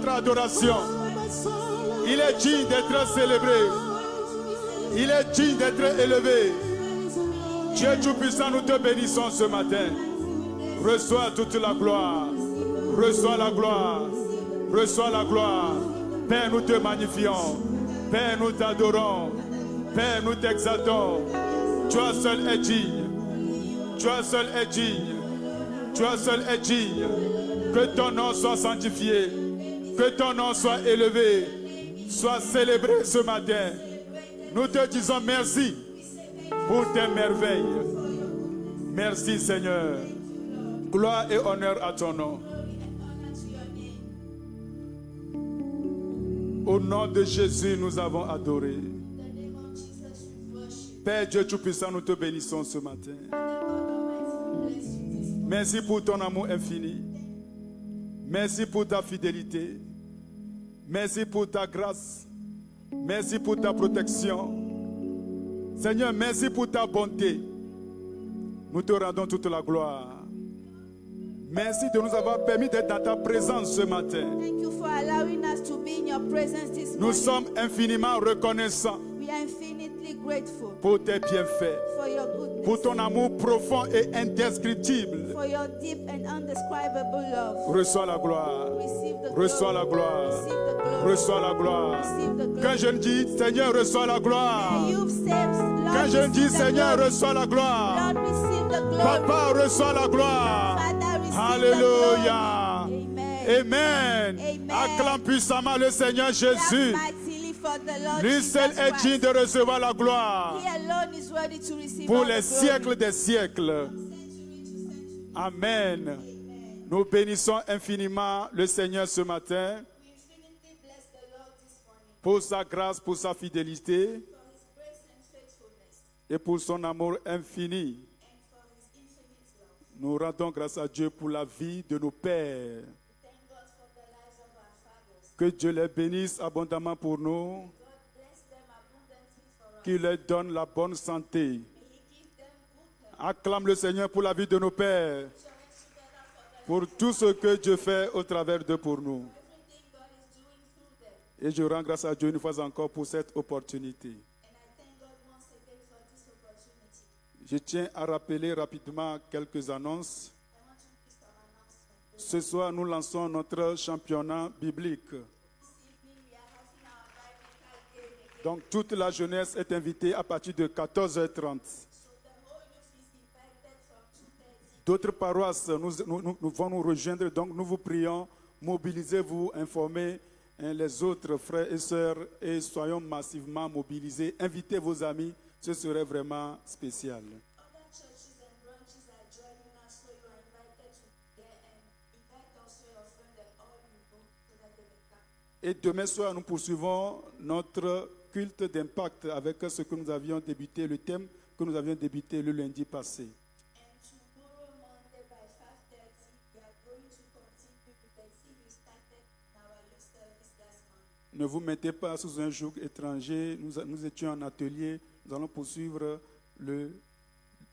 notre adoration. Il est digne d'être célébré. Il est digne d'être élevé. Dieu Tout-Puissant, nous te bénissons ce matin. Reçois toute la gloire. Reçois la gloire. Reçois la gloire. Père, nous te magnifions. Père, nous t'adorons. Père, nous t'exaltons. Toi seul es digne. Toi seul es digne. Toi seul es digne. Que ton nom soit sanctifié. Que ton nom soit élevé. Soit célébré ce matin. Nous te disons merci pour tes merveilles. Merci Seigneur. Gloire et honneur à ton nom. Au nom de Jésus, nous avons adoré. Père Dieu Tout-Puissant, nous te bénissons ce matin. Merci pour ton amour infini. Merci pour ta fidélité. Merci pour ta grâce. Merci pour ta protection. Seigneur, merci pour ta bonté. Nous te rendons toute la gloire. Merci de nous avoir permis d'être dans ta présence ce matin. Thank you for allowing us to be in your presence this morning. Nous sommes infiniment reconnaissants We are infinitely grateful pour tes bienfaits, for your goodness, pour ton amour profond et indescriptible. for your deep and undescribable love. Reçois la gloire. Receive the Reçois la glory. gloire. Receive the glory. Reçois la gloire. Receive the glory. Quand je dis Seigneur, reçois la gloire. And you've saved, Lord, Quand je receive dis the Seigneur, glory. reçois la gloire. Lord, receive the glory. Papa, reçois la gloire. Father, receive Alléluia. the glory. Amen. Amen. Amen. Acclame puissamment le Seigneur Jésus. Clap mightily for the Lord Lui Jesus seul est digne Christ. de recevoir la gloire He alone is worthy to receive pour all les the glory. siècles des siècles. Amen. Nous bénissons infiniment le Seigneur ce matin We infinitely bless the Lord this morning pour sa grâce, pour sa fidélité for his grace and faithfulness et pour son amour infini. and for his infinite love. Nous rendons grâce à Dieu pour la vie de nos pères. Thank God for the lives of our fathers. Que Dieu les bénisse abondamment pour nous, God bless them abundantly for us. qu'il leur donne la bonne santé. May he give them good health. Acclame le Seigneur pour la vie de nos pères, Shall we together for the pour tout ce que Dieu fait au travers d'eux pour nous. everything God is doing through them. Et je rends grâce à Dieu une fois encore pour cette opportunité. And I thank God once again for this opportunity. Je tiens à rappeler rapidement quelques annonces. I want to give some announcements. Ce soir, nous lançons notre championnat biblique. This evening we are having our biblical game again. Donc, toute la jeunesse est invitée à partir de 14h30. So the whole youth is invited from 2:30. D'autres paroisses nous vont nous rejoindre. Donc, nous vous prions, mobilisez-vous, informez les autres frères et sœurs et soyons massivement mobilisés. Invitez vos amis, ce serait vraiment spécial. Other churches and branches are joining us, so you are invited to be there and invite also your friend and all you know so that they may come. Et demain soir, nous poursuivons notre culte d'impact avec ce que nous avions débuté, le thème que nous avions débuté le lundi passé. And tomorrow Monday by 5:30 we are going to continue with the theme we started in our youth service last month. Ne vous mettez pas sous un joug étranger. Nous étions en atelier. Nous allons poursuivre le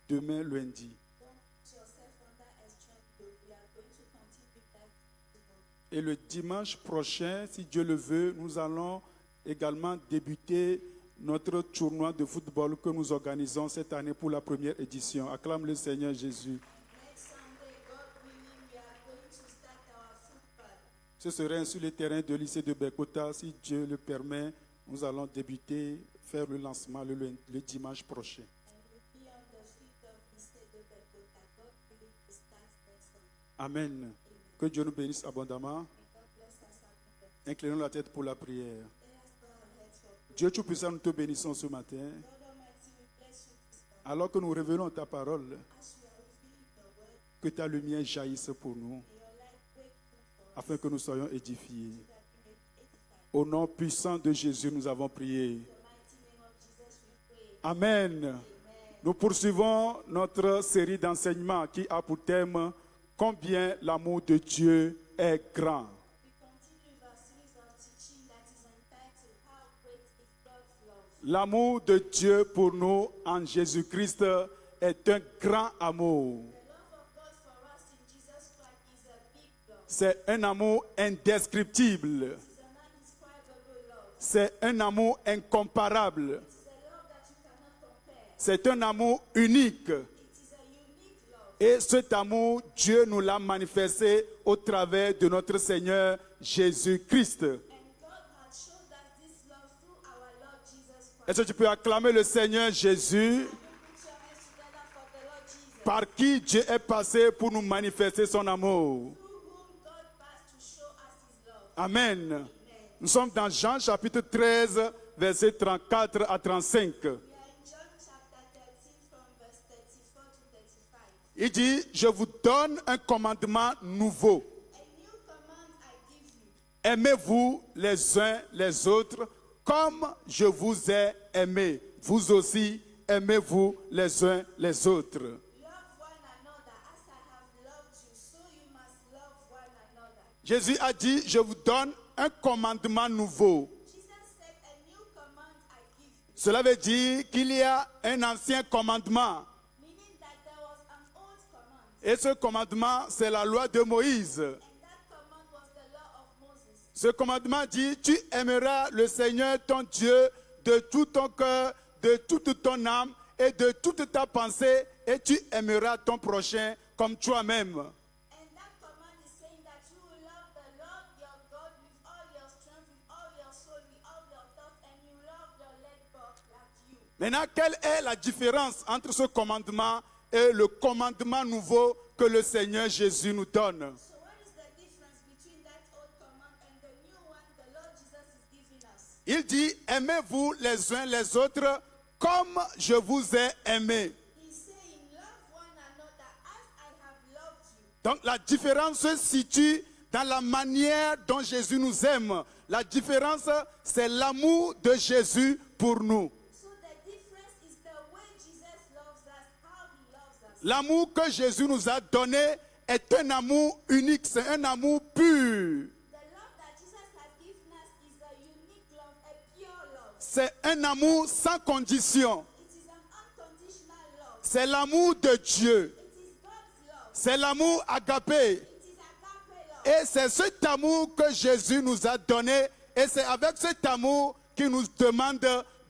demain lundi. Don't put yourself under a strength, we are going to continue that tomorrow. Et le dimanche prochain, si Dieu le veut, nous allons également débuter notre tournoi de football que nous organisons cette année pour la première édition. Acclame le Seigneur Jésus. Next Sunday, God willing, we are going to start our football. Ce serait sur le terrain de lycée de Bekota. Si Dieu le permet, nous allons débuter, faire le lancement le dimanche prochain. And we'll be on the field of Lycée de Bekota. God willing, we start next Sunday. Amen. Que Dieu nous bénisse abondamment. May God bless us abundantly. Inclinons la tête pour la prière. Let us bow our heads for prayer. Dieu Tout-Puissant, nous te bénissons ce matin. God Almighty, we bless you this morning. Alors que nous révélons ta parole, As we are revealing your word, que ta lumière jaillisse pour nous, may your light break through for us afin que nous soyons édifiés. that we may be edified. Au nom puissant de Jésus, nous avons prié. In the mighty name of Jesus, we pray. Amen. Amen. Nous poursuivons notre série d'enseignements qui a pour thème combien l'amour de Dieu est grand. We continue with our series of teaching that is entitled How Great is God's Love. L'amour de Dieu pour nous en Jésus-Christ est un grand amour. The love of God for us in Jesus Christ is a big love. C'est un amour indescriptible. It is an indescribable love. C'est un amour incomparable. It is a love that you cannot compare. C'est un amour unique. It is a unique love. Et cet amour, Dieu nous l'a manifesté au travers de notre Seigneur Jésus-Christ. And God has shown us this love through our Lord Jesus Christ. Est-ce que tu peux acclamer le Seigneur Jésus, Put your hands together for the Lord Jesus, par qui Dieu est passé pour nous manifester son amour? through whom God passed to show us his love. Amen. Nous sommes dans Jean chapitre 13, versets 34 à 35. We are in John chapter 13 from verse 34 to 35. Il dit, je vous donne un commandement nouveau. A new command I give you. Aimez-vous les uns les autres comme je vous ai aimé. Vous aussi, aimez-vous les uns les autres. Love one another as I have loved you, so you must love one another. Jésus a dit, je vous donne un commandement nouveau. Jesus said, a new command I give you, Cela veut dire qu'il y a un ancien commandement. meaning that there was an old command, Et ce commandement, c'est la loi de Moïse. and that command was the law of Moses. Ce commandement dit, tu aimeras le Seigneur ton Dieu de tout ton cœur, de toute ton âme et de toute ta pensée, et tu aimeras ton prochain comme toi-même. And that command is saying that you will love the Lord your God with all your strength, with all your soul, with all your thoughts, and you love your neighbor like you. Maintenant, quelle est la différence entre ce commandement et le commandement nouveau que le Seigneur Jésus nous donne? So what is the difference between that old command and the new one the Lord Jesus is giving us? Il dit, aimez-vous les uns les autres comme je vous ai aimé. He's saying, love one another as I have loved you. Donc la différence se situe dans la manière dont Jésus nous aime. La différence, c'est l'amour de Jésus pour nous. So the difference is the way Jesus loves us, how he loves us. L'amour que Jésus nous a donné est un amour unique, c'est un amour pur. The love that Jesus has given us is a unique love, a pure love. C'est un amour sans condition. It is an unconditional love. C'est l'amour de Dieu. It is God's love. C'est l'amour agapé. It is agape love. Et c'est cet amour que Jésus nous a donné. Et c'est avec cet amour qu'il nous demande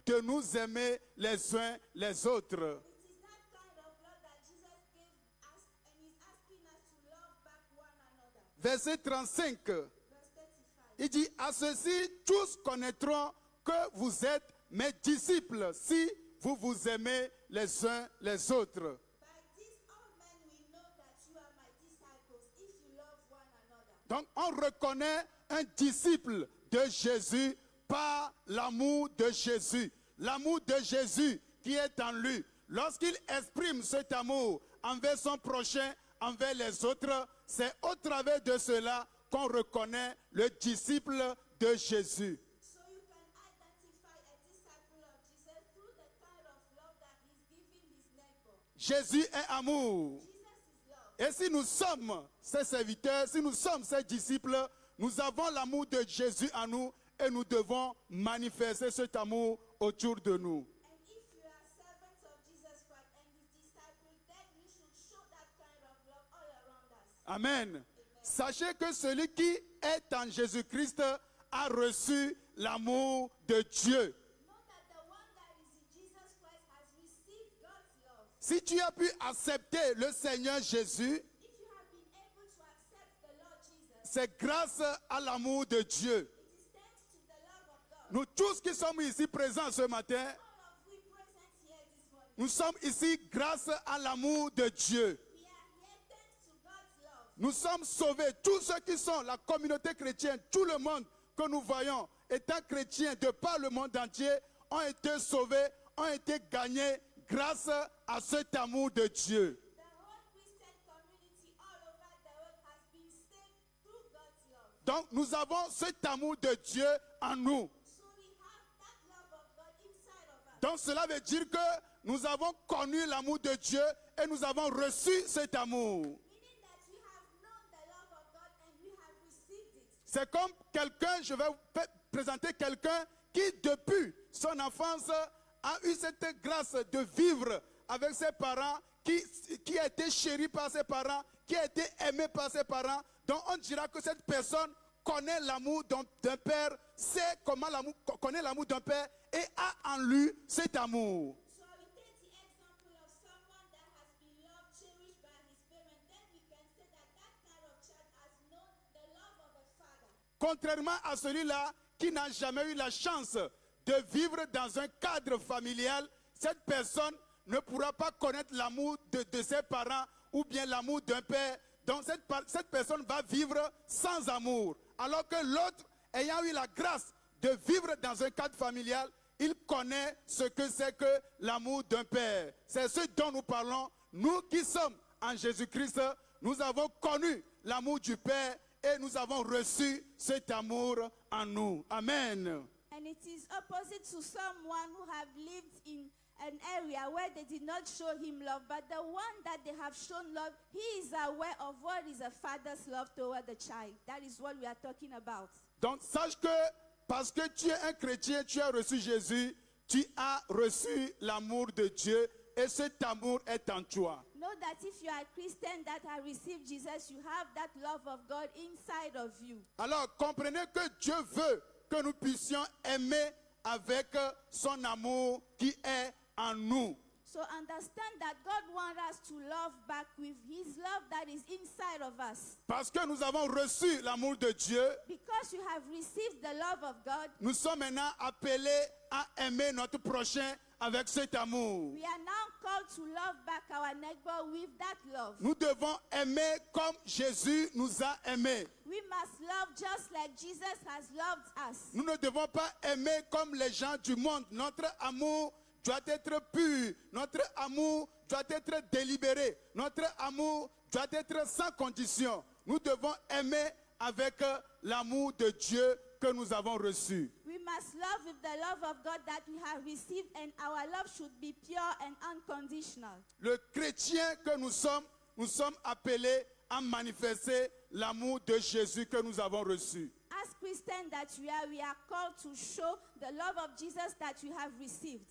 de nous aimer les uns les autres. It is that kind of love that Jesus gave us and is asking us to love back one another. Verset 35. Verse 35. Il dit, à ceci, tous connaîtront que vous êtes mes disciples si vous vous aimez les uns les autres. By this all men will know that you are my disciples if you love one another. Donc on reconnaît un disciple de Jésus par l'amour de Jésus. L'amour de Jésus qui est en lui. Lorsqu'il exprime cet amour envers son prochain, envers les autres, c'est au travers de cela qu'on reconnaît le disciple de Jésus. So you can identify a disciple of Jesus through the kind of love that he's giving his neighbor. Jésus est amour. Jesus is love. Et si nous sommes ses serviteurs, si nous sommes ses disciples, nous avons l'amour de Jésus en nous et nous devons manifester cet amour autour de nous. And if you are servants of Jesus Christ and his disciples, then you should show that kind of love all around us. Amen. Sachez que celui qui est en Jésus-Christ a reçu l'amour de Dieu. Know that the one that is in Jesus Christ has received God's love. Si tu as pu accepter le Seigneur Jésus, If you have been able to accept the Lord Jesus, c'est grâce à l'amour de Dieu. it is thanks to the love of God. Nous tous qui sommes ici présents ce matin, All of we present here this morning, nous sommes ici grâce à l'amour de Dieu. we are here thanks to God's love. Nous sommes sauvés. Tous ceux qui sont la communauté chrétienne, tout le monde que nous voyons étant chrétiens de par le monde entier, ont été sauvés, ont été gagnés grâce à cet amour de Dieu. The whole Christian community all over the world has been saved through God's love. Donc nous avons cet amour de Dieu en nous. So we have that love of God inside of us. Donc cela veut dire que nous avons connu l'amour de Dieu et nous avons reçu cet amour. Meaning that we have known the love of God and we have received it. C'est comme quelqu'un, je vais vous présenter quelqu'un qui depuis son enfance a eu cette grâce de vivre avec ses parents, qui a été chéri par ses parents, qui a été aimé par ses parents. Donc on dira que cette personne connaît l'amour d'un père, sait comment connaît l'amour d'un père et a en lui cet amour. So we take the example of someone that has been loved, cherished by his parents. Then we can say that that kind of child has known the love of a father. Contrairement à celui-là qui n'a jamais eu la chance de vivre dans un cadre familial, cette personne ne pourra pas connaître l'amour de ses parents ou bien l'amour d'un père. Donc cette personne va vivre sans amour. Alors que l'autre, ayant eu la grâce de vivre dans un cadre familial, il connaît ce que c'est que l'amour d'un père. C'est ce dont nous parlons. Nous qui sommes en Jésus-Christ, nous avons connu l'amour du Père et nous avons reçu cet amour en nous. Amen. And it is opposite to someone who have lived in an area where they did not show him love, but the one that they have shown love, he is aware of what is a father's love toward the child. That is what we are talking about. Donc sache que parce que tu es un chrétien, tu as reçu Jésus, tu as reçu l'amour de Dieu et cet amour est en toi. Know that if you are a Christian that have received Jesus, you have that love of God inside of you. Alors comprenez que Dieu veut que nous puissions aimer avec son amour qui est en nous. So understand that God wants us to love back with his love that is inside of us. Parce que nous avons reçu l'amour de Dieu, Because you have received the love of God, nous sommes maintenant appelés à aimer notre prochain avec cet amour. we are now called to love back our neighbor with that love. Nous devons aimer comme Jésus nous a aimés. We must love just like Jesus has loved us. Nous ne devons pas aimer comme les gens du monde. Notre amour doit être pur. Notre amour doit être délibéré. Notre amour doit être sans condition. Nous devons aimer avec l'amour de Dieu que nous avons reçu. We must love with the love of God that we have received, and our love should be pure and unconditional. Le chrétien que nous sommes appelés à manifester l'amour de Jésus que nous avons reçu. As Christians that we are called to show the love of Jesus that we have received.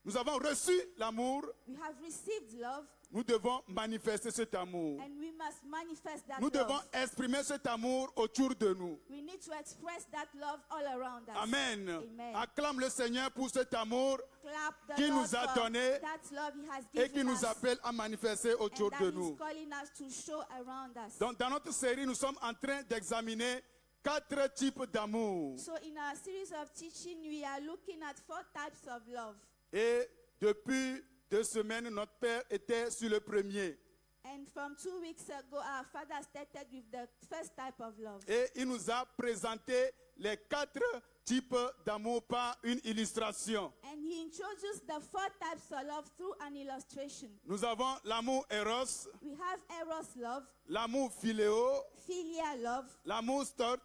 Nous avons reçu l'amour, We have received love, nous devons manifester cet amour. and we must manifest that Nous devons love. exprimer cet amour autour de nous. We need to express that love all around us. Amen. Amen. Acclame le Seigneur pour cet amour Clap the qui Lord nous a for donné that love he has et qui given nous us, appelle à manifester and autour that de he's nous. calling us to show around us. Donc, dans notre série, nous sommes en train d'examiner 4 types d'amour. So in our series of teaching, we are looking at 4 types of love. Et depuis 2 semaines, notre Père était sur le premier. And from 2 weeks ago, our father started with the first type of love. Et il nous a présenté les 4 types d'amour par une illustration. And he introduced the 4 types of love through an illustration. Nous avons l'amour eros, We have eros love, l'amour philéo, philia love, l'amour storge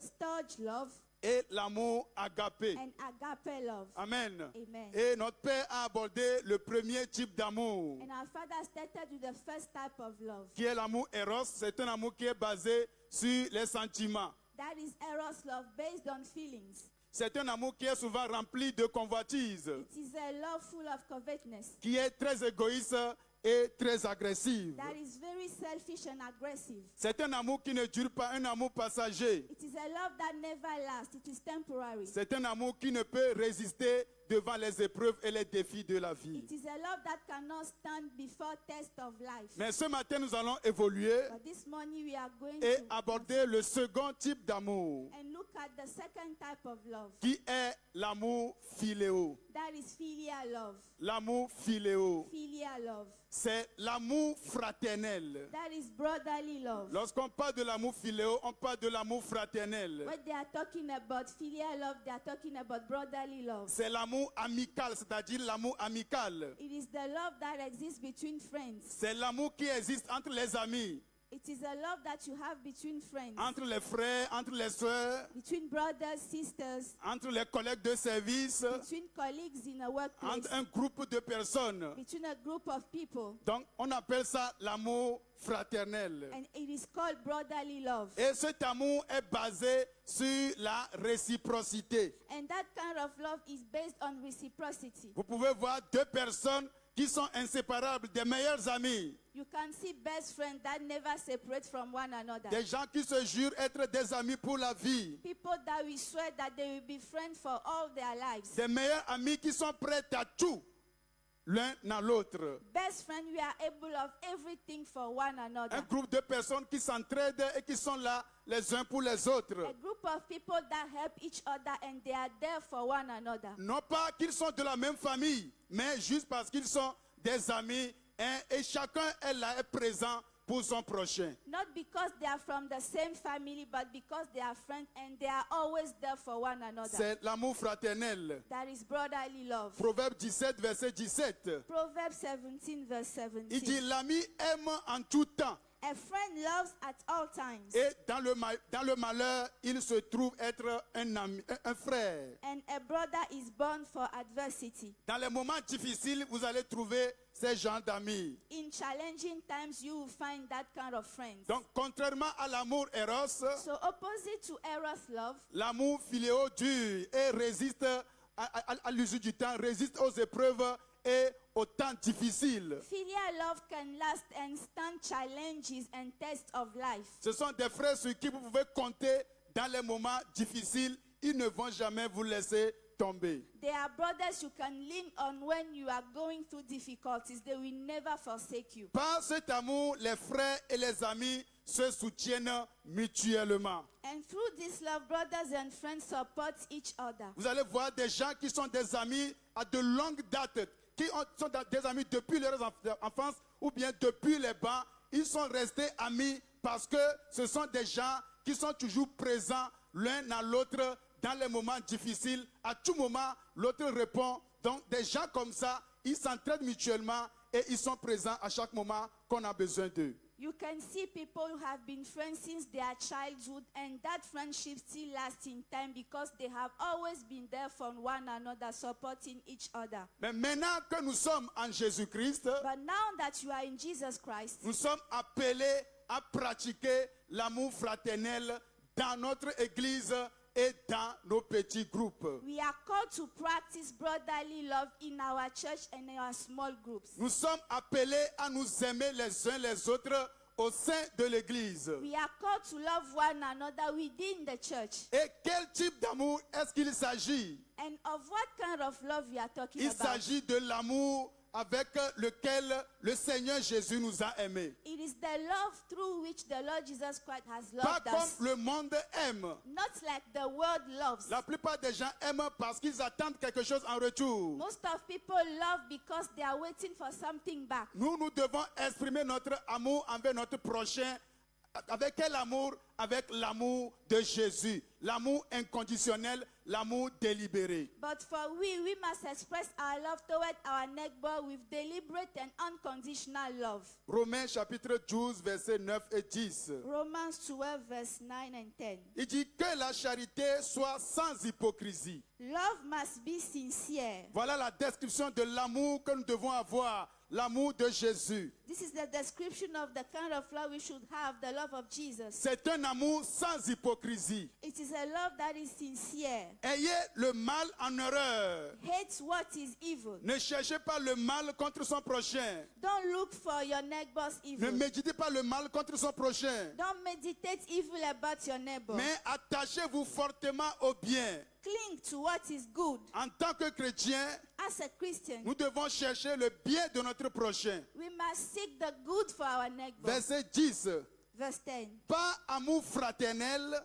storge love, et l'amour agapé. and agape love. Amen. Amen. Et notre Père a abordé le premier type d'amour, And our father started with the first type of love. qui est l'amour eros. C'est un amour qui est basé sur les sentiments. That is eros love based on feelings. C'est un amour qui est souvent rempli de convoitise, It is a love full of covetousness. qui est très égoïste et très agressive. That is very selfish and aggressive. C'est un amour qui ne dure pas, un amour passager. It is a love that never lasts. It is temporary. C'est un amour qui ne peut résister devant les épreuves et les défis de la vie. It is a love that cannot stand before test of life. Mais ce matin, nous allons évoluer But this morning we are going et to aborder le second type d'amour, and look at the second type of love. qui est l'amour philéo. That is philia love. L'amour philéo, Philia love. c'est l'amour fraternel. That is brotherly love. Lorsqu'on parle de l'amour philéo, on parle de l'amour fraternel. What they are talking about philia love, they are talking about brotherly love. C'est l'amour amical, c'est-à-dire l'amour amical. It is the love that exists between friends. C'est l'amour qui existe entre les amis, It is a love that you have between friends, entre les frères, entre les sœurs, between brothers, sisters, entre les collègues de service, between colleagues in a workplace, entre un groupe de personnes. between a group of people. Donc, on appelle ça l'amour fraternel. And it is called brotherly love. Et cet amour est basé sur la réciprocité. And that kind of love is based on reciprocity. Vous pouvez voir 2 personnes qui sont inséparables, des meilleurs amis, You can see best friends that never separate from one another. des gens qui se jurent être des amis pour la vie, People that will swear that they will be friends for all their lives. des meilleurs amis qui sont prêts à tout l'un à l'autre. Best friends, we are able of everything for one another. Un groupe de personnes qui s'entraident et qui sont là les uns pour les autres. A group of people that help each other and they are there for one another. Non pas qu'ils sont de la même famille, mais juste parce qu'ils sont des amis hein, et chacun est là, est présent pour son prochain. Not because they are from the same family, but because they are friends and they are always there for one another. C'est l'amour fraternel. That is brotherly love. Proverbe 17, verset 17. Proverbs 17 verse Il dit, 17. l'ami aime en tout temps. A friend loves at all times. Et dans le malheur, il se trouve être un ami, un frère. And a brother is born for adversity. Dans les moments difficiles, vous allez trouver ces gens d'amis. In challenging times, you will find that kind of friends. Donc, contrairement à l'amour eros, So opposite to Eros love, l'amour philéo dure et résiste à l'usure du temps, résiste aux épreuves et aux temps difficiles. filial love can last and stand challenges and tests of life. Ce sont des frères sur qui vous pouvez compter dans les moments difficiles. Ils ne vont jamais vous laisser tomber. They are brothers you can lean on when you are going through difficulties. They will never forsake you. Par cet amour, les frères et les amis se soutiennent mutuellement. And through this love, brothers and friends support each other. Vous allez voir des gens qui sont des amis à de longue date, qui sont des amis depuis leur enfance ou bien depuis les bancs. Ils sont restés amis parce que ce sont des gens qui sont toujours présents l'un à l'autre dans les moments difficiles. À tout moment, l'autre répond. Donc, des gens comme ça, ils s'entraident mutuellement et ils sont présents à chaque moment qu'on a besoin d'eux. You can see people who have been friends since their childhood, and that friendship still lasts in time because they have always been there for one another, supporting each other. Mais maintenant que nous sommes en Jésus-Christ, But now that you are in Jesus Christ, nous sommes appelés à pratiquer l'amour fraternel dans notre église et dans nos petits groupes. we are called to practice brotherly love in our church and in our small groups. Nous sommes appelés à nous aimer les uns les autres au sein de l'église. We are called to love one another within the church. Et quel type d'amour est-ce qu'il s'agit? And of what kind of love we are talking Il about? s'agit de l'amour avec lequel le Seigneur Jésus nous a aimés. It is the love through which the Lord Jesus Christ has Pas loved us. comme le monde aime. Not like the world loves. La plupart des gens aiment parce qu'ils attendent quelque chose en retour. Most of people love because they are waiting for something back. Nous devons exprimer notre amour envers notre prochain. Avec quel amour? Avec l'amour de Jésus. L'amour inconditionnel, l'amour délibéré. But for we must express our love toward our neighbor with deliberate and unconditional love. Romains chapitre 12, versets 9 et 10. Romans 12 verse 9 and 10. Il dit que la charité soit sans hypocrisie. Love must be sincere. Voilà la description de l'amour que nous devons avoir. L'amour de Jésus. This is the description of the kind of love we should have, the love of Jesus. C'est un amour sans hypocrisie. It is a love that is sincere. Ayez le mal en horreur. Hates what is evil. Ne cherchez pas le mal contre son prochain. Don't look for your neighbor's Ne evil. méditez pas le mal contre son prochain. Don't meditate evil about your neighbor. Mais attachez-vous fortement au bien. Cling to what is good. En tant que chrétien, As a Christian, nous devons chercher le bien de notre prochain. we must seek the good for our neighbor. Verset 10. Verse 10. Par amour fraternel,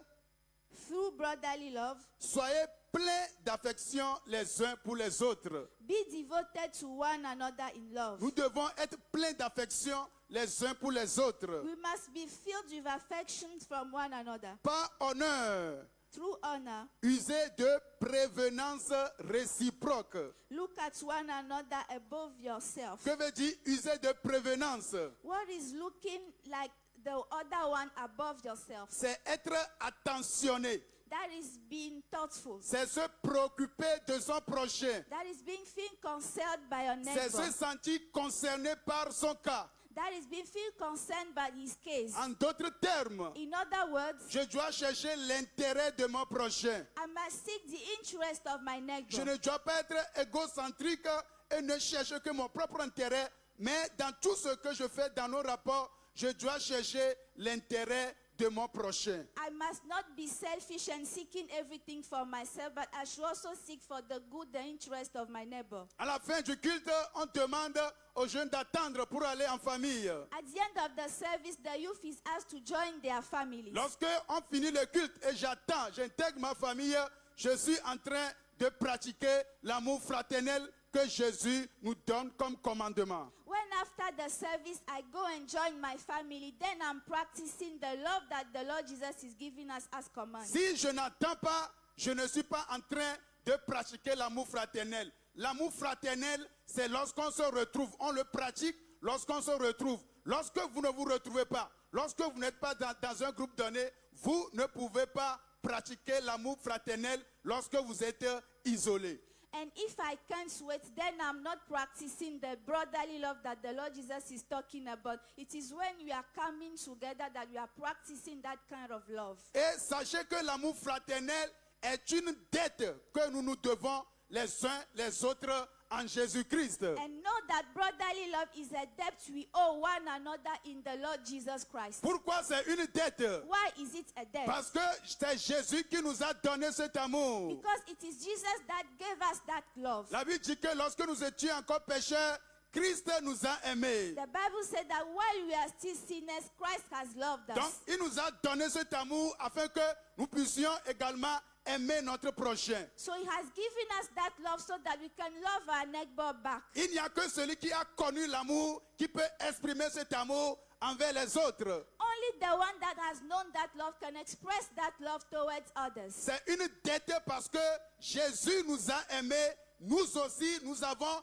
Through brotherly love, soyez pleins d'affection les uns pour les autres. be devoted to one another in love. Nous devons être pleins d'affection les uns pour les autres. We must be filled with affection from one another. Par honneur, Through honor, usez de prévenance réciproque. look at one another above yourself. Que veut dire user de prévenance? What is looking like the other one above yourself? C'est être attentionné. That is being thoughtful. C'est se préoccuper de son prochain. That is being concerned by your C'est neighbor. se sentir concerné par son cas. That is being concerned by his case. En d'autres termes, In other words, je dois chercher l'intérêt de mon prochain. I must seek the interest of my Je neighbor. ne dois pas être égocentrique et ne chercher que mon propre intérêt, mais dans tout ce que je fais, dans nos rapports, je dois chercher l'intérêt de mon prochain. I must not be selfish and seeking everything for myself, but I should also seek for the good, the interest of my neighbor. À la fin du culte, on demande aux jeunes d'attendre pour aller en famille. At the end of the service, the youth is asked to join their families. Lorsque on finit le culte et j'attends, j'intègre ma famille, je suis en train de pratiquer l'amour fraternel que Jésus nous donne comme commandement. When after the service I go and join my family, then I'm practicing the love that the Lord Jesus is giving us as command. Si je n'attends pas, je ne suis pas en train de pratiquer l'amour fraternel. L'amour fraternel, c'est lorsqu'on se retrouve, on le pratique lorsqu'on se retrouve. Lorsque vous ne vous retrouvez pas, lorsque vous n'êtes pas dans un groupe donné, vous ne pouvez pas pratiquer l'amour fraternel lorsque vous êtes isolé. And if I can't wait, then I'm not practicing the brotherly love that the Lord Jesus is talking about. It is when we are coming together that we are practicing that kind of love. Et sachez que l'amour fraternel est une dette que nous nous devons les uns les autres en Jésus-Christ. And know that brotherly love is a debt we owe one another in the Lord Jesus Christ. Pourquoi c'est une dette? Why is it a debt? Parce que c'est Jésus qui nous a donné cet amour. Because it is Jesus that gave us that love. La Bible dit que lorsque nous étions encore pécheurs, Christ nous a aimés. The Bible said that while we are still sinners, Christ has loved Donc, us. il nous a donné cet amour afin que nous puissions également aimer notre prochain. So he has given us that love so that we can love our neighbor back. Il n'y a que celui qui a connu l'amour qui peut exprimer cet amour envers les autres. Only the one that has known that love can express that love towards others. C'est une dette parce que Jésus nous a aimés. Nous aussi, nous avons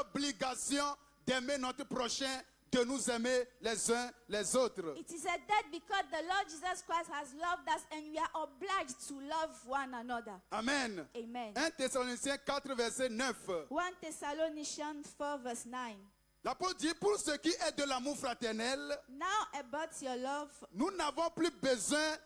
l'obligation d'aimer notre prochain, de nous aimer les uns les autres. It is a debt because the Lord Jesus Christ has loved us and we are obliged to love one another. Amen. Amen. 1 Thessaloniciens 4, verset 9. 1 Thessalonians 4 verse 9. L'apôtre dit, pour ce qui est de l'amour fraternel, Now about your love, nous n'avons plus besoin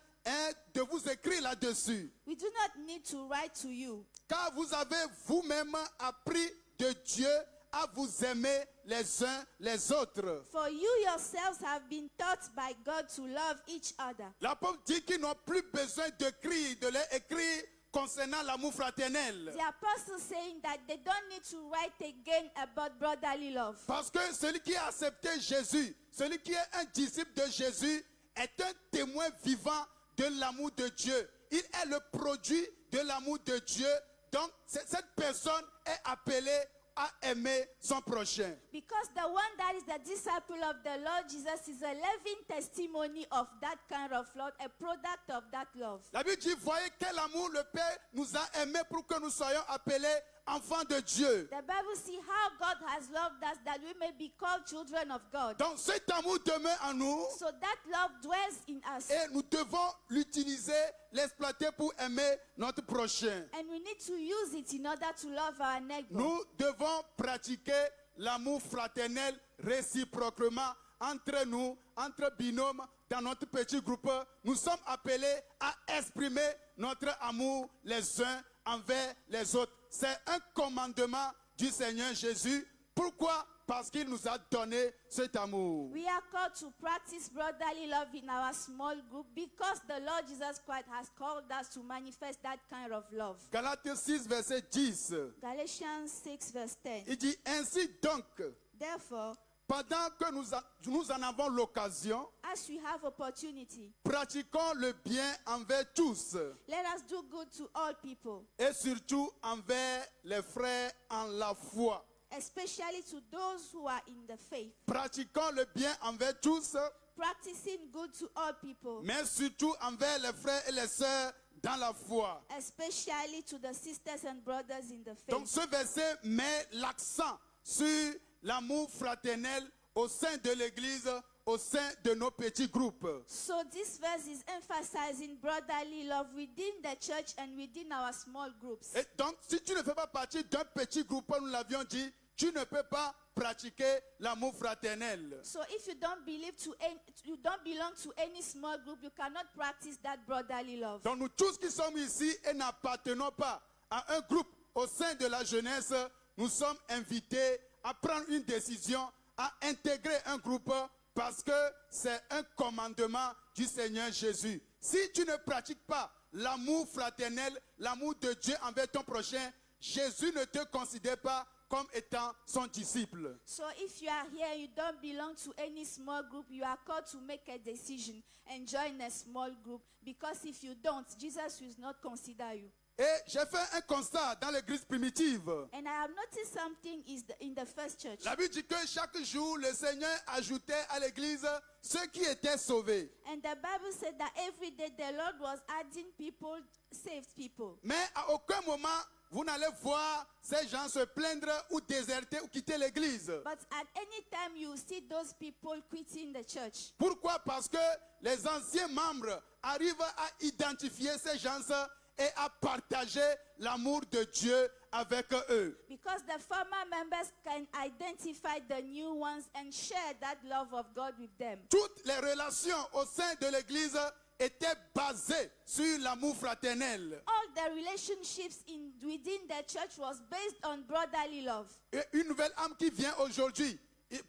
de vous écrire là-dessus. we do not need to write to you. Car vous avez vous-même appris de Dieu à vous aimer les uns les autres. For you yourselves have been taught by God to love each other. L'apôtre dit qu'ils n'ont plus besoin de leur écrire concernant l'amour fraternel. The apostle saying that they don't need to write again about brotherly love. Parce que celui qui a accepté Jésus, celui qui est un disciple de Jésus, est un témoin vivant de l'amour de Dieu. Il est le produit de l'amour de Dieu. Donc, cette personne est appelée à aimer son prochain. Because the one that is the disciple of the Lord Jesus is a living testimony of that kind of love, a product of that love. La Bible dit, voyez quel amour le Père nous a aimés pour que nous soyons appelés enfants de Dieu. The Bible see how God has loved us that we may be called children of God. Donc cet amour demeure en nous So that love dwells in us. et nous devons l'utiliser, l'exploiter pour aimer notre prochain. And we need to use it in order to love our neighbor. Nous devons pratiquer l'amour fraternel réciproquement entre nous, entre binômes, dans notre petit groupe. Nous sommes appelés à exprimer notre amour les uns envers les autres. C'est un commandement du Seigneur Jésus. Pourquoi? Parce qu'il nous a donné cet amour. We are called to practice brotherly love in our small group because the Lord Jesus Christ has called us to manifest that kind of love. Galates 6, verset 10. Galatians 6 verse 10. Il dit, ainsi donc, Therefore, pendant que nous en avons l'occasion, as we have opportunity, pratiquons le bien envers tous let us do good to all people, et surtout envers les frères en la foi. especially to those who are in the faith. Pratiquons le bien envers tous, Practicing good to all people, mais surtout envers les frères et les sœurs dans la foi. especially to the sisters and brothers in the Donc faith. ce verset met l'accent sur l'amour fraternel au sein de l'Église, au sein de nos petits groupes. So this verse is emphasizing brotherly love within the church and within our small groups. Et donc, si tu ne fais pas partie d'un petit groupe, nous l'avions dit, tu ne peux pas pratiquer l'amour fraternel. So if you don't belong to any small group, you cannot practice that brotherly love. Donc nous tous qui sommes ici et n'appartenons pas à un groupe au sein de la jeunesse, nous sommes invités à prendre une décision, à intégrer un groupe parce que c'est un commandement du Seigneur Jésus. Si tu ne pratiques pas l'amour fraternel, l'amour de Dieu envers ton prochain, Jésus ne te considère pas comme étant son disciple. So if you are here, you don't belong to any small group, you are called to make a decision and join a small group. Because if you don't, Jesus will not consider you. Et j'ai fait un constat dans l'église primitive. And I have noticed something in the first church. La Bible dit que chaque jour, le Seigneur ajoutait à l'église ceux qui étaient sauvés. And the Bible said that every day the Lord was adding people, saved people. Mais à aucun moment, vous n'allez voir ces gens se plaindre ou déserter ou quitter l'église. But at any time you see those people quitting the church. Pourquoi? Parce que les anciens membres arrivent à identifier ces gens et à partager l'amour de Dieu avec eux. Because the former members can identify the new ones and share that love of God with them. Toutes les relations au sein de l'église étaient basées sur l'amour fraternel. All the relationships within the church was based on brotherly love. Et une nouvelle âme qui vient aujourd'hui,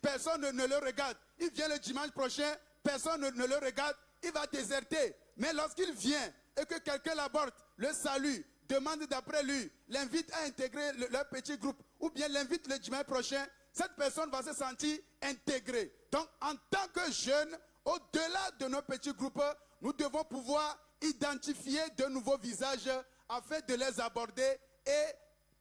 personne ne le regarde. Il vient le dimanche prochain, personne ne le regarde, il va déserter. Mais lorsqu'il vient et que quelqu'un l'aborde, le salue, demande d'après lui, l'invite à intégrer leur petit groupe, ou bien l'invite le dimanche prochain, cette personne va se sentir intégrée. Donc, en tant que jeune, au-delà de nos petits groupes, nous devons pouvoir identifier de nouveaux visages afin de les aborder et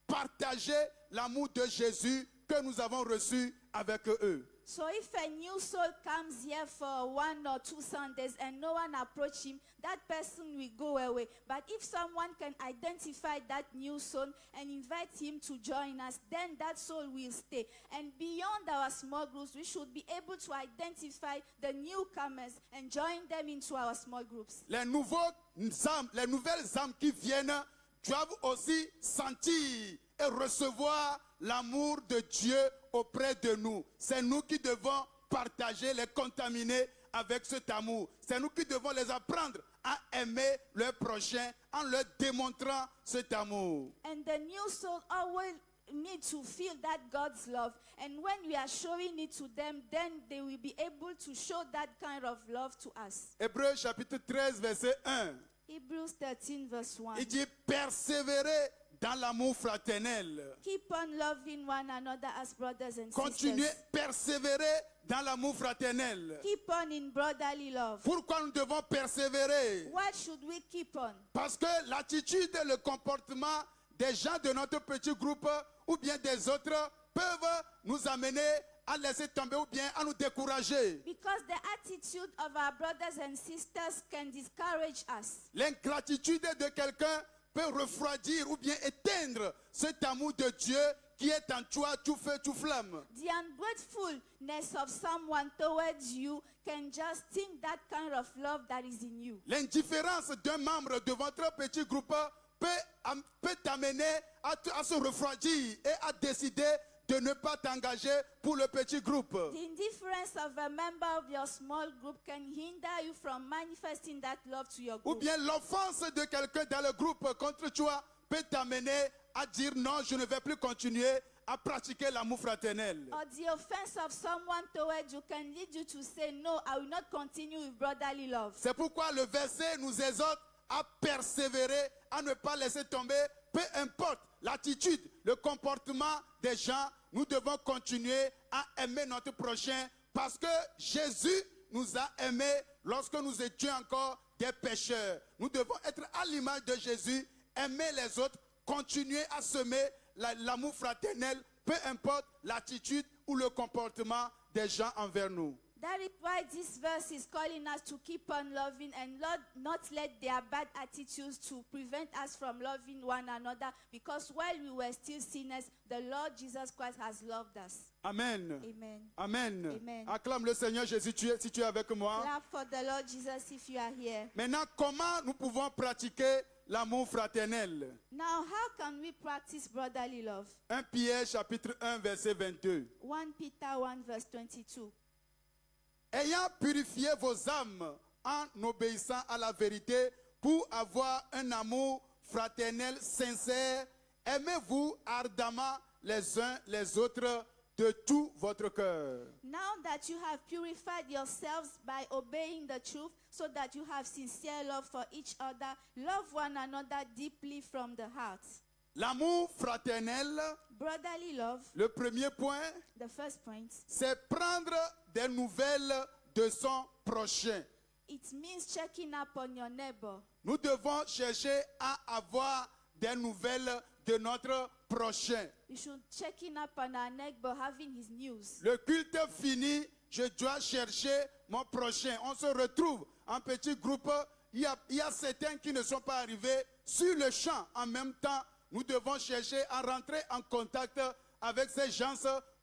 partager l'amour de Jésus que nous avons reçu avec eux. So if a new soul comes here for 1 or 2 Sundays and no one approach him, that person will go away. But if someone can identify that new soul and invite him to join us, then that soul will stay. And beyond our small groups, we should be able to identify the newcomers and join them into our small groups. Les nouvelles âmes qui viennent doivent aussi sentir et recevoir l'amour de Dieu auprès de nous. C'est nous qui devons partager, les contaminer avec cet amour. C'est nous qui devons les apprendre à aimer leur prochain en leur démontrant cet amour. And the new soul always need to feel that God's love. And when we are showing it to them, then they will be able to show that kind of love to us. Hébreux chapitre 13, verset 1. Hebrews 13 verse 1. Il dit persévérer dans l'amour fraternel. Keep on loving one another as brothers and Continuez, sisters. persévérer dans l'amour fraternel. Keep on in brotherly love. Pourquoi nous devons persévérer? What should we keep on? Parce que l'attitude et le comportement des gens de notre petit groupe ou bien des autres peuvent nous amener à laisser tomber ou bien à nous décourager. Because the attitude of our brothers and sisters can discourage us. L'ingratitude de quelqu'un peut refroidir ou bien éteindre cet amour de Dieu qui est en toi, tout feu, tout flamme. The ungratefulness of someone towards you can just think that kind of love that is in you. L'indifférence d'un membre de votre petit groupe peut t'amener à se refroidir et à décider de ne pas t'engager pour le petit groupe. The indifference of a member of your small group can hinder you from manifesting that love to your Ou group. bien l'offense de quelqu'un dans le groupe contre toi peut t'amener à dire non, je ne vais plus continuer à pratiquer l'amour fraternel. Or the offense of someone towards you can lead you to say, no, I will not continue with brotherly love. C'est pourquoi le verset nous exhorte à persévérer, à ne pas laisser tomber, peu importe l'attitude, le comportement des gens, nous devons continuer à aimer notre prochain parce que Jésus nous a aimés lorsque nous étions encore des pécheurs. Nous devons être à l'image de Jésus, aimer les autres, continuer à semer l'amour fraternel, peu importe l'attitude ou le comportement des gens envers nous. That is why this verse is calling us to keep on loving and not let their bad attitudes to prevent us from loving one another, because while we were still sinners, the Lord Jesus Christ has loved us. Amen. Amen. Amen. Amen. Acclame le Seigneur Jésus si tu es avec moi. Clap for the Lord Jesus if you are here. Maintenant, comment nous pouvons pratiquer l'amour fraternel? Now, how can we practice brotherly love? 1 Pierre chapitre 1 verset 22. 1 Peter 1 verse 22. Ayant purifié vos âmes en obéissant à la vérité pour avoir un amour fraternel sincère, aimez-vous ardemment les uns les autres de tout votre cœur. Now that you have purified yourselves by obeying the truth, so that you have sincere love for each other, love one another deeply from the heart. L'amour fraternel, Brotherly love, le premier point, the first point, c'est prendre des nouvelles de son prochain. it means checking up on your neighbor. Nous devons chercher à avoir des nouvelles de notre prochain. We should checking up on our neighbor, having his news. Le culte fini, je dois chercher mon prochain. On se retrouve en petit groupe. Il y a certains qui ne sont pas arrivés sur le champ. En même temps, nous devons chercher à rentrer en contact avec ces gens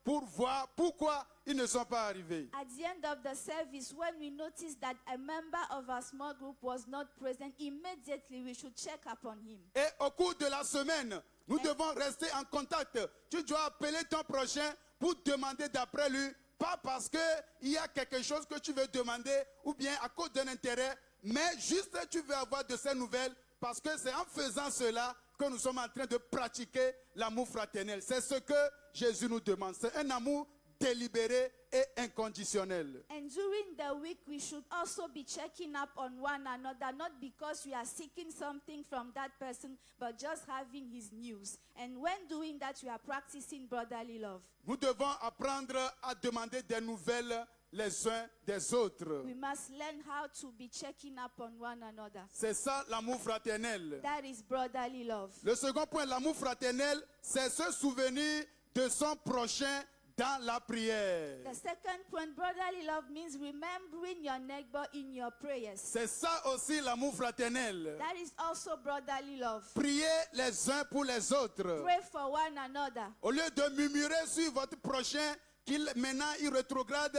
pour voir pourquoi ils ne sont pas arrivés. At the end of the service, when we notice that a member of our small group was not present, immediately we should check upon him. Et au cours de la semaine, nous devons rester en contact. Tu dois appeler ton prochain pour demander d'après lui, pas parce qu'il y a quelque chose que tu veux demander ou bien à cause d'un intérêt, mais juste tu veux avoir de ces nouvelles parce que c'est en faisant cela que nous sommes en train de pratiquer l'amour fraternel. C'est ce que Jésus nous demande. C'est un amour délibéré et inconditionnel. And during the week, we should also be checking up on one another, not because we are seeking something from that person, but just having his news. And when doing that, we are practicing brotherly love. Nous devons apprendre à demander des nouvelles les uns des autres. We must learn how to be checking up on one another. C'est ça l'amour fraternel. That is brotherly love. Le second point, l'amour fraternel, c'est se souvenir de son prochain dans la prière. The second point, brotherly love, means remembering your neighbor in your prayers. C'est ça aussi l'amour fraternel. That is also brotherly love. Priez les uns pour les autres. Pray for one another. Au lieu de murmurer sur votre prochain, qu'il maintenant il rétrograde,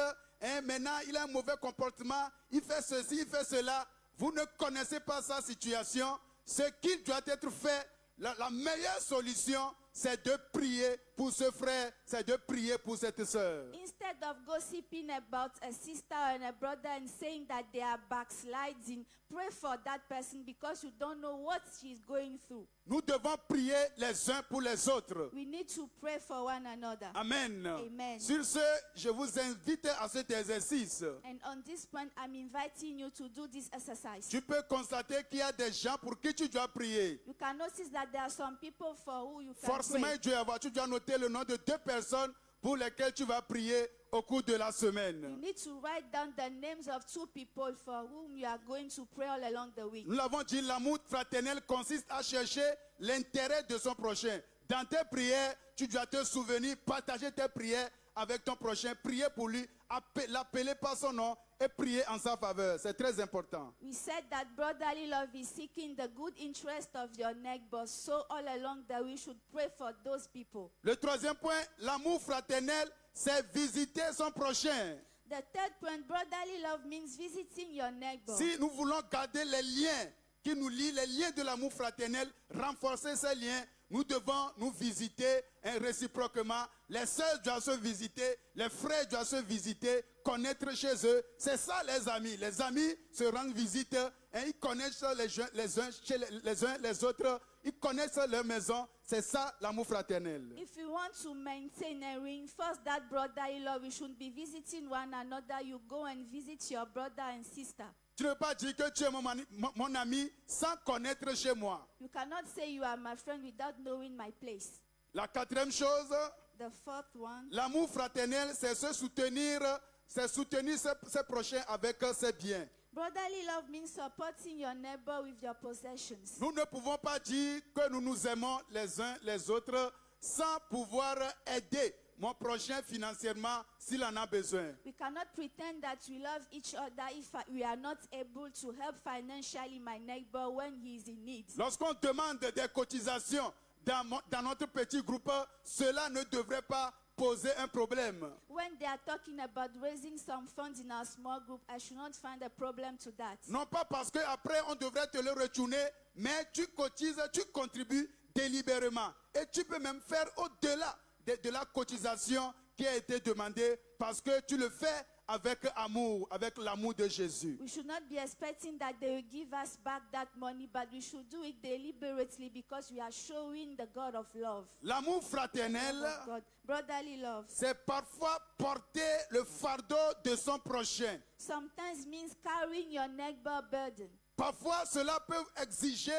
maintenant il a un mauvais comportement, il fait ceci, il fait cela, vous ne connaissez pas sa situation. Ce qui doit être fait, la meilleure solution, c'est de prier pour ce frère, c'est de prier pour cette sœur. Instead of gossiping about a sister and a brother and saying that they are backsliding, pray for that person because you don't know what she's going through. Nous devons prier les uns pour les autres. We need to pray for one another. Amen. Amen. Sur ce, je vous invite à cet exercice. And on this point, I'm inviting you to do this exercise. Tu peux constater qu'il y a des gens pour qui tu dois prier. You can notice that there are some people for who you can Forcément, pray. tu dois noter le nom de 2 personnes pour lesquelles tu vas prier au cours de la You semaine. need to write down the names of 2 people for whom you are going to pray all along the week. Nous l'avons dit, l'amour fraternel consiste à chercher l'intérêt de son prochain. Dans tes prières, tu dois te souvenir, partager tes prières avec ton prochain, prier pour lui, l'appeler par son nom et prier en sa faveur. C'est très important. We said that brotherly love is seeking the good interest of your neighbor, so all along that we should pray for those people. Le troisième point, l'amour fraternel, c'est visiter son prochain. The third point, brotherly love means visiting your neighbor. Si nous voulons garder les liens qui nous lient, les liens de l'amour fraternel, renforcer ces liens, nous devons nous visiter réciproquement. Les sœurs doivent se visiter, les frères doivent se visiter, connaître chez eux. C'est ça les amis. Les amis se rendent visite et ils connaissent les uns chez les autres. Ils connaissent leur maison. C'est ça l'amour fraternel. If you want to maintain and reinforce that brotherly love, we should be visiting one another. You go and visit your brother and sister. Tu ne peux pas dire que tu es mon ami sans connaître chez moi. You cannot say you are my friend without knowing my place. La quatrième chose, The fourth one, l'amour fraternel, c'est se soutenir, c'est soutenir ses prochains avec ses biens. brotherly love means supporting your neighbor with your possessions. Nous ne pouvons pas dire que nous nous aimons les uns les autres sans pouvoir aider mon prochain financièrement s'il en a besoin. We cannot pretend that we love each other if we are not able to help financially my neighbor when he is in need. Lorsqu'on demande des cotisations dans notre petit groupe, cela ne devrait pas poser un problème. When they are talking about raising some funds in our small group, I should not find a problem to that. Non pas parce qu'après on devrait te le retourner, mais tu cotises, tu contribues délibérément. Et tu peux même faire au-delà de la cotisation qui a été demandée parce que tu le fais avec amour, avec l'amour de Jésus. We should not be expecting that they will give us back that money, but we should do it deliberately because we are showing the God of love. L'amour fraternel, Of God. Brotherly love c'est parfois porter le fardeau de son prochain. sometimes means carrying your neighbor burden. Parfois, cela peut exiger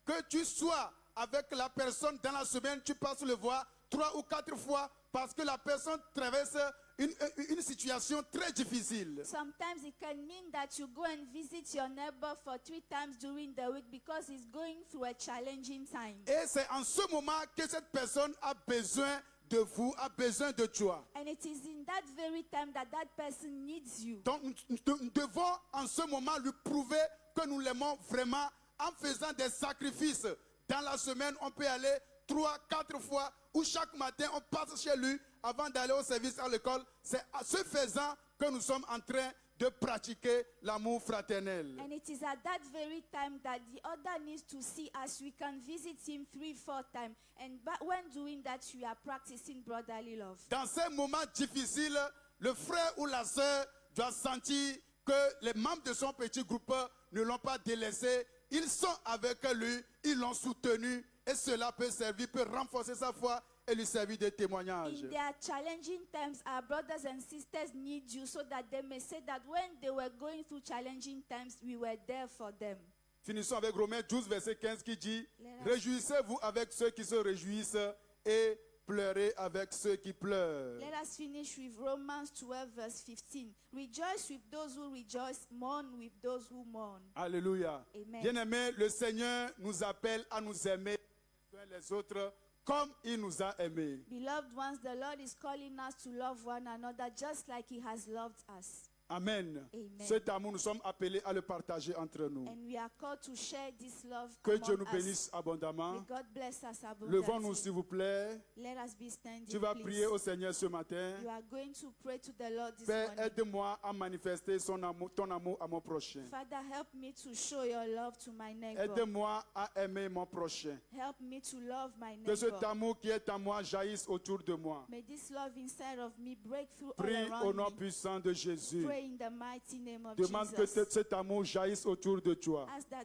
que tu sois avec la personne dans la semaine, tu passes le voir 3 ou 4 fois parce que la personne traverse une situation très difficile. Sometimes it can mean that you go and visit your neighbor for 3 times during the week because he's going through a challenging time. Et c'est en ce moment que cette personne a besoin de vous, a besoin de toi. And it is in that very time that that person needs you. Donc nous devons en ce moment lui prouver que nous l'aimons vraiment en faisant des sacrifices. Dans la semaine, on peut aller 3, 4 fois ou chaque matin, on passe chez lui avant d'aller au service à l'école. C'est à ce faisant que nous sommes en train de pratiquer l'amour fraternel. And it is at that very time that the other needs to see us. We can visit him 3, 4 times. And when doing that, we are practicing brotherly love. Dans ces moments difficiles, le frère ou la sœur doit sentir que les membres de son petit groupe ne l'ont pas délaissé. Ils sont avec lui, ils l'ont soutenu. Et cela peut servir, peut renforcer sa foi et lui servir de témoignage. In their challenging times, our brothers and sisters need you so that they may say that when they were going through challenging times, we were there for them. Finissons avec Romains 12, verset 15 qui dit « Réjouissez-vous avec ceux qui se réjouissent et pleurez avec ceux qui pleurent. » Let us finish with Romans 12, verse 15. Rejoice with those who rejoice, mourn with those who mourn. Alléluia. Amen. Bien-aimés, le Seigneur nous appelle à nous aimer les uns les autres comme il nous a aimés. Beloved ones, the Lord is calling us to love one another just like he has loved us. Amen. Amen. Cet amour, nous sommes appelés à le partager entre nous. And we are called to share this love Que Dieu among nous bénisse us. abondamment. May God bless us Levons-nous, abundantly. s'il vous plaît. Let us be standing, Tu vas please. prier au Seigneur ce matin. You are going to pray to the Lord this Père, morning. aide-moi à manifester ton amour à mon prochain. Father, help me to show your love to my neighbor. Aide-moi à aimer mon prochain. Help me to love my Que cet neighbor. amour qui est en moi jaillisse autour de moi. May this love inside of me break through Prie all au around nom me. puissant de Jésus. Pray in the mighty name of Demande que Jesus. cet amour jaillisse autour de toi. Ask that